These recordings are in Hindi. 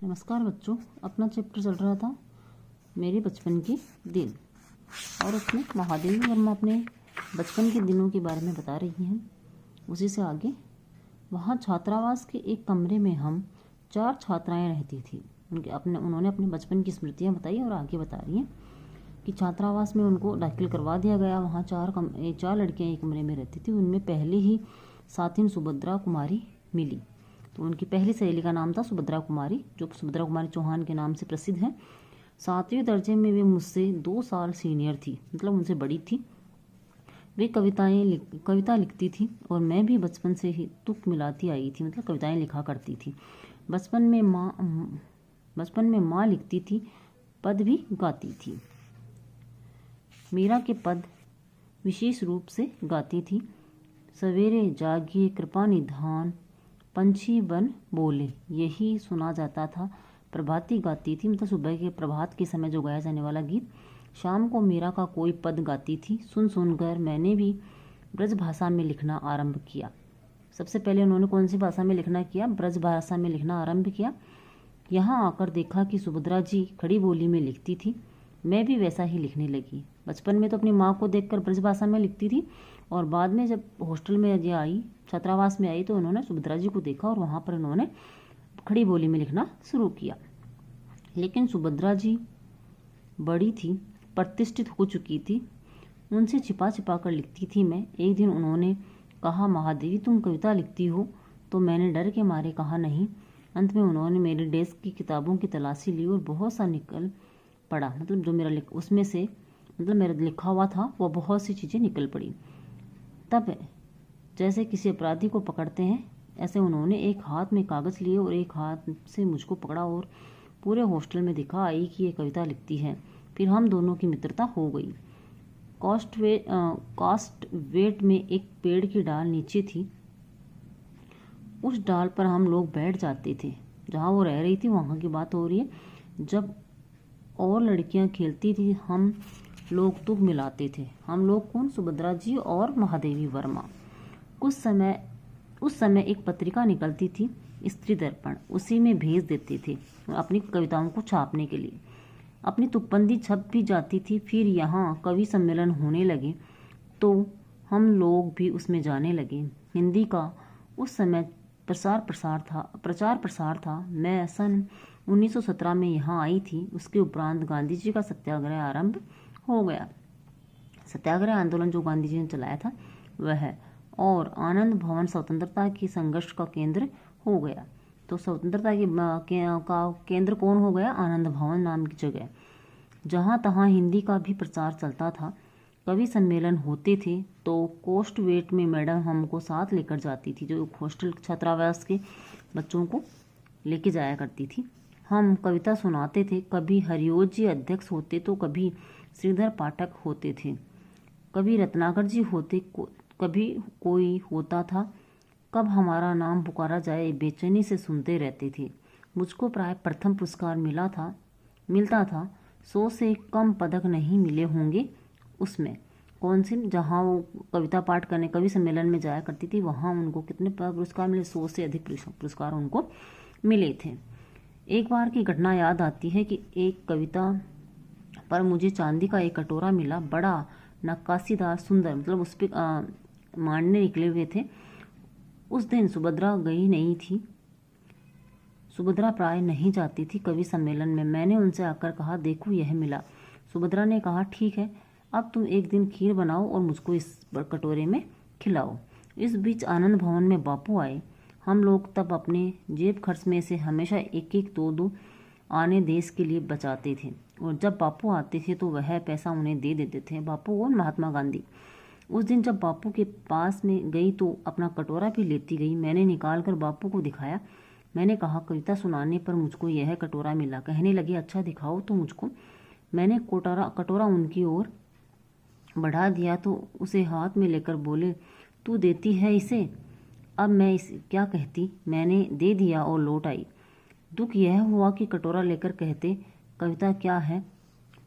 नमस्कार बच्चों, अपना चैप्टर चल रहा था मेरे बचपन के दिन और उसमें महादेवी वर्मा अपने बचपन के दिनों के बारे में बता रही हैं। उसी से आगे वहाँ छात्रावास के एक कमरे में हम 4 छात्राएं रहती थी। उन्होंने अपने बचपन की स्मृतियाँ बताई और आगे बता रही हैं कि छात्रावास में उनको दाखिल करवा दिया गया। वहाँ 4 लड़कियाँ एक कमरे में रहती थी। उनमें पहले ही साथिन सुभद्रा कुमारी मिली। तो उनकी पहली सहेली का नाम था सुभद्रा कुमारी, जो सुभद्रा कुमारी चौहान के नाम से प्रसिद्ध है। 7वीं दर्जे में वे मुझसे 2 साल सीनियर थी, मतलब उनसे बड़ी थी। वे कविता लिखती थी और मैं भी बचपन से ही तुक मिलाती आई थी, मतलब कविताएं लिखा करती थी। बचपन में माँ लिखती थी, पद भी गाती थी। मीरा के पद विशेष रूप से गाती थी। सवेरे जागिए कृपा निधान, पंछी बन बोले, यही सुना जाता था। प्रभाती गाती थी, मतलब सुबह के प्रभात के समय जो गाया जाने वाला गीत। शाम को मीरा का कोई पद गाती थी। सुनकर मैंने भी ब्रज भाषा में लिखना आरंभ किया। सबसे पहले उन्होंने कौन सी भाषा में लिखना किया? ब्रज भाषा में लिखना आरंभ किया। यहाँ आकर देखा कि सुभद्रा जी खड़ी बोली में लिखती थी। मैं भी वैसा ही लिखने लगी। बचपन में तो अपनी माँ को देखकर ब्रज भाषा में लिखती थी और बाद में जब हॉस्टल में ये आई, छात्रावास में आई, तो उन्होंने सुभद्रा जी को देखा और वहाँ पर उन्होंने खड़ी बोली में लिखना शुरू किया। लेकिन सुभद्रा जी बड़ी थी, प्रतिष्ठित हो चुकी थी, उनसे छिपा छिपा कर लिखती थी मैं। एक दिन उन्होंने कहा, महादेवी तुम कविता लिखती हो? तो मैंने डर के मारे कहा नहीं। अंत में उन्होंने मेरे डेस्क की किताबों की तलाशी ली और बहुत सा निकल पड़ा, मतलब जो मेरा उसमें से मतलब मेरा लिखा हुआ था वो बहुत सी चीज़ें निकल पड़ी। तब जैसे किसी अपराधी को पकड़ते हैं, ऐसे उन्होंने एक हाथ में कागज़ लिए और एक हाथ से मुझको पकड़ा और पूरे हॉस्टल में दिखा आई कि ये कविता लिखती है। फिर हम दोनों की मित्रता हो गई। कास्ट वेट में एक पेड़ की डाल नीचे थी। उस डाल पर हम लोग बैठ जाते थे। जहाँ वो रह रही थी वहाँ की बात हो रही है। जब और लड़कियाँ खेलती थी हम लोग तुक मिलाते थे। हम लोग कौन? सुभद्रा जी और महादेवी वर्मा। उस समय एक पत्रिका निकलती थी, स्त्री दर्पण, उसी में भेज देते थे अपनी कविताओं को छापने के लिए। अपनी तुकबंदी छप भी जाती थी। फिर यहाँ कवि सम्मेलन होने लगे तो हम लोग भी उसमें जाने लगे। हिंदी का उस समय प्रचार प्रसार था। मैं सन 1917 में यहाँ आई थी। उसके उपरांत गांधी जी का सत्याग्रह आरंभ हो गया। सत्याग्रह आंदोलन जो गांधी जी ने चलाया था वह, और आनंद भवन स्वतंत्रता की संघर्ष का केंद्र हो गया। तो स्वतंत्रता का केंद्र कौन हो गया? आनंद भवन नाम की जगह, जहाँ तहाँ हिंदी का भी प्रचार चलता था। कवि सम्मेलन होते थे तो कोस्ट वेट में मैडम हमको साथ लेकर जाती थी, जो हॉस्टल छात्रावास के बच्चों को लेके जाया करती थी। हम कविता सुनाते थे। कभी हरिओज जी अध्यक्ष होते तो कभी श्रीधर पाठक होते थे, कभी रत्नाकर जी होते, कभी कोई होता था। कब हमारा नाम पुकारा जाए बेचैनी से सुनते रहते थे। मुझको प्राय प्रथम पुरस्कार मिलता था। 100 से कम पदक नहीं मिले होंगे उसमें। कौन से? जहाँ वो कविता पाठ करने कवि सम्मेलन में जाया करती थी, वहाँ उनको कितने पुरस्कार मिले? 100 से अधिक पुरस्कार उनको मिले थे। एक बार की घटना याद आती है कि एक कविता पर मुझे चांदी का एक कटोरा मिला, बड़ा नक्काशीदार सुंदर, मतलब उस पर मांडने निकले हुए थे। उस दिन सुभद्रा गई नहीं थी। सुभद्रा प्राय नहीं जाती थी कवि सम्मेलन में। मैंने उनसे आकर कहा, देखो यह मिला। सुभद्रा ने कहा, ठीक है, अब तुम एक दिन खीर बनाओ और मुझको इस कटोरे में खिलाओ। इस बीच आनंद भवन में बापू आए। हम लोग तब अपने जेब खर्च में से हमेशा 1-1, 2-2 आने देश के लिए बचाते थे और जब बापू आते थे तो वह पैसा उन्हें दे देते थे। बापू और महात्मा गांधी। उस दिन जब बापू के पास में गई तो अपना कटोरा भी लेती गई। मैंने निकाल कर बापू को दिखाया। मैंने कहा, कविता सुनाने पर मुझको यह कटोरा मिला। कहने लगे, अच्छा दिखाओ तो मुझको। मैंने कटोरा उनकी ओर बढ़ा दिया तो उसे हाथ में लेकर बोले, तू देती है इसे? अब मैं इसे क्या कहती? मैंने दे दिया और लौट आई। दुख यह हुआ कि कटोरा लेकर कहते, कविता क्या है,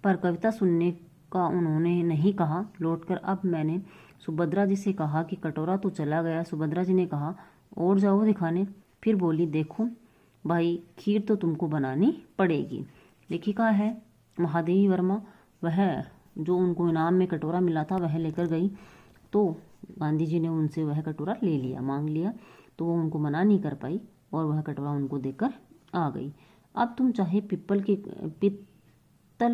पर कविता सुनने का उन्होंने नहीं कहा। लौटकर अब मैंने सुभद्रा जी से कहा कि कटोरा तो चला गया। सुभद्रा जी ने कहा, और जाओ दिखाने। फिर बोली, देखो भाई खीर तो तुमको बनानी पड़ेगी। लेखिका है महादेवी वर्मा, वह जो उनको इनाम में कटोरा मिला था वह लेकर गई, तो गांधी जी ने उनसे वह कटोरा ले लिया, मांग लिया, तो वो उनको मना नहीं कर पाई और वह कटोरा उनको देकर आ गई। अब तुम चाहे पित्तल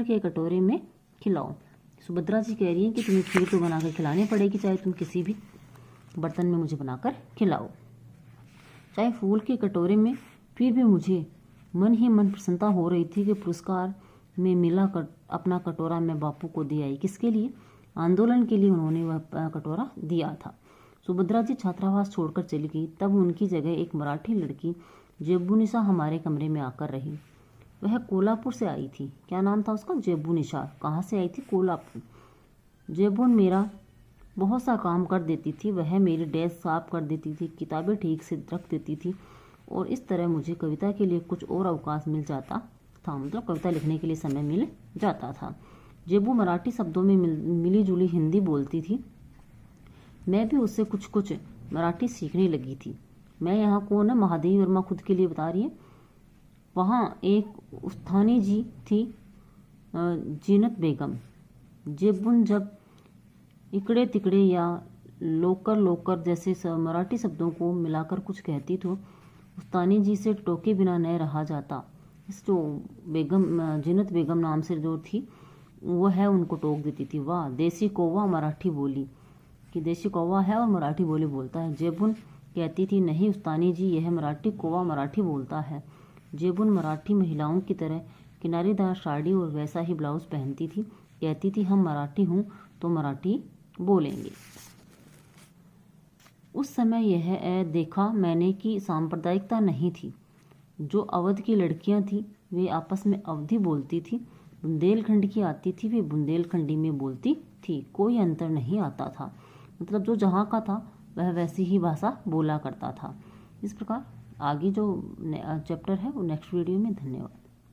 के कटोरे में खिलाओ। सुभद्रा जी कह रही हैं कि तुम्हें खीर तो बनाकर खिलानी पड़ेगी, चाहे तुम किसी भी बर्तन में मुझे बनाकर खिलाओ, चाहे फूल के कटोरे में। फिर भी मुझे मन ही मन प्रसन्नता हो रही थी कि पुरस्कार में मिला अपना कटोरा मैं बापू को दे आई। किसके लिए? आंदोलन के लिए उन्होंने वह कटोरा दिया था। सुभद्रा जी छात्रावास छोड़कर चली गई। तब उनकी जगह एक मराठी लड़की जेबुनिशा हमारे कमरे में आकर रही। वह कोल्हापुर से आई थी। क्या नाम था उसका? जेबुनिशा। कहाँ से आई थी? कोल्हापुर। जेबुन मेरा बहुत सा काम कर देती थी। वह मेरी डेस्क साफ कर देती थी, किताबें ठीक से रख देती थी और इस तरह मुझे कविता के लिए कुछ और अवकाश मिल जाता था, मतलब कविता लिखने के लिए समय मिल जाता था। जेबू मराठी शब्दों में मिली जुली हिंदी बोलती थी। मैं भी उससे कुछ कुछ मराठी सीखने लगी थी। मैं यहाँ कौन है? महादेवी वर्मा खुद के लिए बता रही है। वहाँ एक उस्थानी जी थी, जीनत बेगम। जेबुन जब इकड़े तिकड़े या लोकर लोकर जैसे मराठी शब्दों को मिलाकर कुछ कहती तो उस्तानी जी से टोके बिना न रहा जाता। इस जो बेगम, जीनत बेगम नाम से जो थी, वो है, उनको टोक देती थी। वाह देसी कौवा मराठी बोली, कि देसी कौवा है और मराठी बोली बोलता है। जेबुन कहती थी, नहीं उस्तानी जी, यह मराठी कौवा मराठी बोलता है। जेबुन मराठी महिलाओं की तरह किनारीदार साड़ी और वैसा ही ब्लाउज पहनती थी। कहती थी, हम मराठी हूँ तो मराठी बोलेंगे। उस समय यह देखा मैंने कि सांप्रदायिकता नहीं थी। जो अवध की लड़कियां थी वे आपस में अवधी बोलती थी, बुंदेलखंड की आती थी वे बुंदेलखंडी में बोलती थी, कोई अंतर नहीं आता था। मतलब जो जहाँ का था वह वैसी ही भाषा बोला करता था। इस प्रकार आगे जो चैप्टर है वो नेक्स्ट वीडियो में। धन्यवाद।